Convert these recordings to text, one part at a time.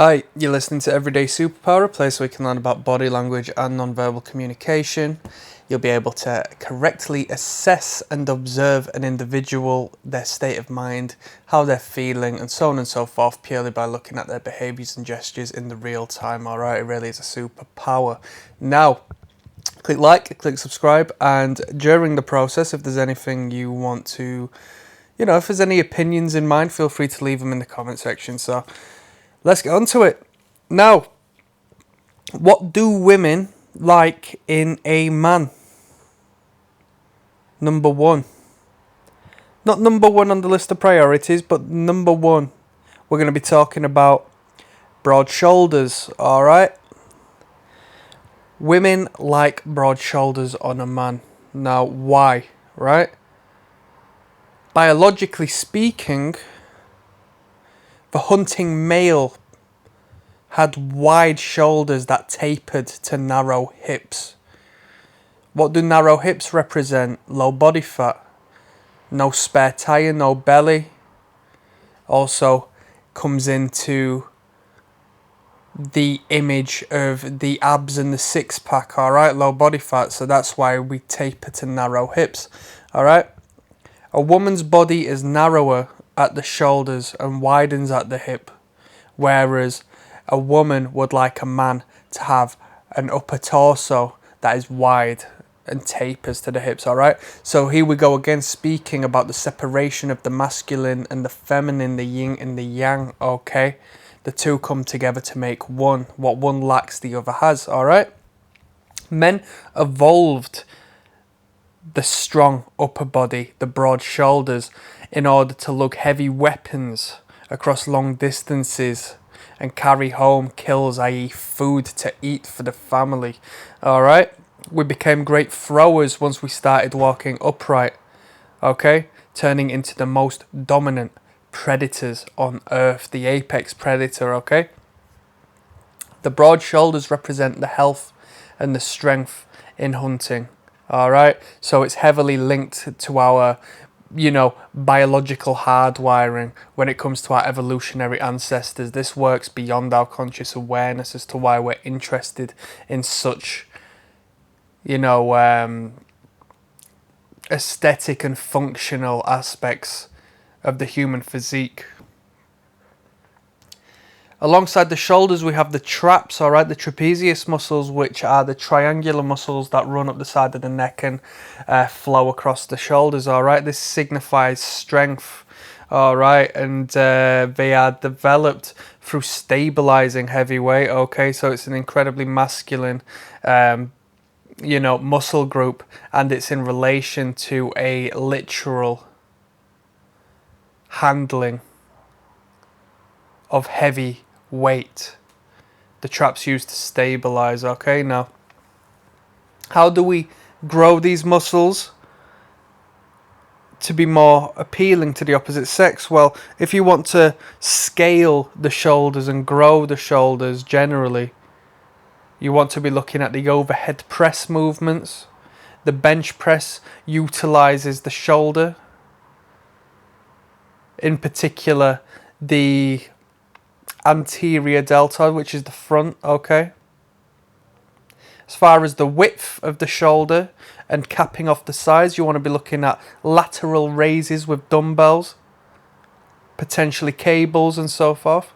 Hi, you're listening to Everyday Superpower, a place where you can learn about body language and nonverbal communication. You'll be able to correctly assess and observe an individual, their state of mind, how they're feeling, and so on and so forth, purely by looking at their behaviours and gestures in the real time. Alright, it really is a superpower. Now, click like, click subscribe, and during the process, if there's anything you want to, if there's any opinions in mind, feel free to leave them in the comment section. So, let's get on to it. Now, what do women like in a man? Number one. Not number one on the list of priorities, but number one. We're going to be talking about broad shoulders, alright? Women like broad shoulders on a man. Now, why, right? Biologically speaking, the hunting male had wide shoulders that tapered to narrow hips. What do narrow hips represent? Low body fat, no spare tire, no belly. Also comes into the image of the abs and the six pack, alright? Low body fat, so that's why we taper to narrow hips, alright? A woman's body is narrower at the shoulders and widens at the hip, whereas a woman would like a man to have an upper torso that is wide and tapers to the hips, alright? So here we go again, speaking about the separation of the masculine and the feminine, the yin and the yang, okay? The two come together to make one. What one lacks, the other has, alright? Men evolved the strong upper body, the broad shoulders, in order to lug heavy weapons across long distances and carry home kills, i.e. food to eat for the family. Alright? We became great throwers once we started walking upright. Okay? Turning into the most dominant predators on earth. The apex predator, okay? The broad shoulders represent the health and the strength in hunting. Alright? So it's heavily linked to our biological hardwiring when it comes to our evolutionary ancestors. This works beyond our conscious awareness as to why we're interested in such, aesthetic and functional aspects of the human physique. Alongside the shoulders, we have the traps, alright, the trapezius muscles, which are the triangular muscles that run up the side of the neck and flow across the shoulders, alright. This signifies strength, alright, and they are developed through stabilizing heavy weight, okay. So it's an incredibly masculine, muscle group, and it's in relation to a literal handling of heavy weight. The traps used to stabilize, okay? Now, how do we grow these muscles to be more appealing to the opposite sex? Well, if you want to scale the shoulders and grow the shoulders generally, you want to be looking at the overhead press movements. The bench press utilizes the shoulder, in particular the anterior deltoid, which is the front, okay? As far as the width of the shoulder and capping off the sides, you want to be looking at lateral raises with dumbbells, potentially cables and so forth.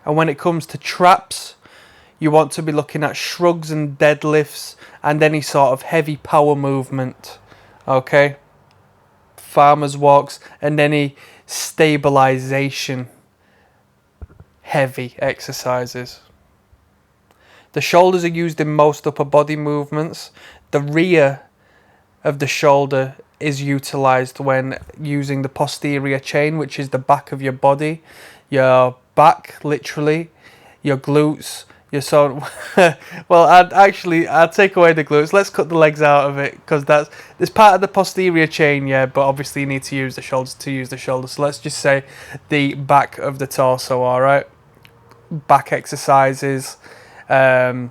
And when it comes to traps, you want to be looking at shrugs and deadlifts and any sort of heavy power movement, okay? Farmer's walks and any stabilization heavy exercises. The shoulders are used in most upper body movements. The rear of the shoulder is utilized when using the posterior chain, which is the back of your body. Your back, literally, your glutes, your so well, I'd take away the glutes. Let's cut the legs out of it, because it's part of the posterior chain, yeah, but obviously you need to use the shoulders to use the shoulders. So let's just say the back of the torso, alright? Back exercises, pulling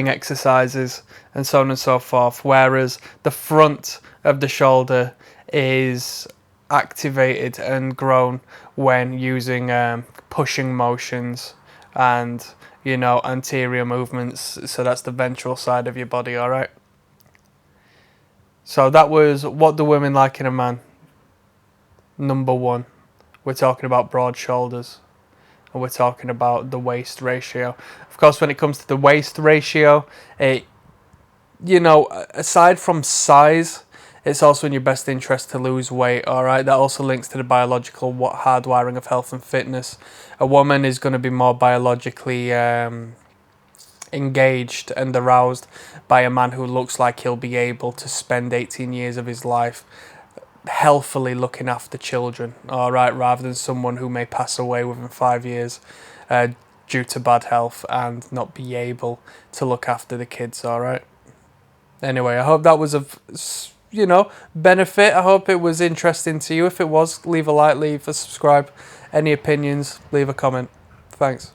exercises and so on and so forth, whereas the front of the shoulder is activated and grown when using pushing motions and, you know, anterior movements. So that's the ventral side of your body, all right? So that was what do women like in a man. Number one, we're talking about broad shoulders, and we're talking about the waist ratio. Of course, when it comes to the waist ratio, it, you know, aside from size, it's also in your best interest to lose weight, all right? That also links to the biological hardwiring of health and fitness. A woman is going to be more biologically engaged and aroused by a man who looks like he'll be able to spend 18 years of his life healthily looking after children, all right, rather than someone who may pass away within 5 years due to bad health and not be able to look after the kids, all right? Anyway, I hope that was of, you know, benefit. I hope it was interesting to you. If it was, leave a like, leave a subscribe. Any opinions, leave a comment. Thanks.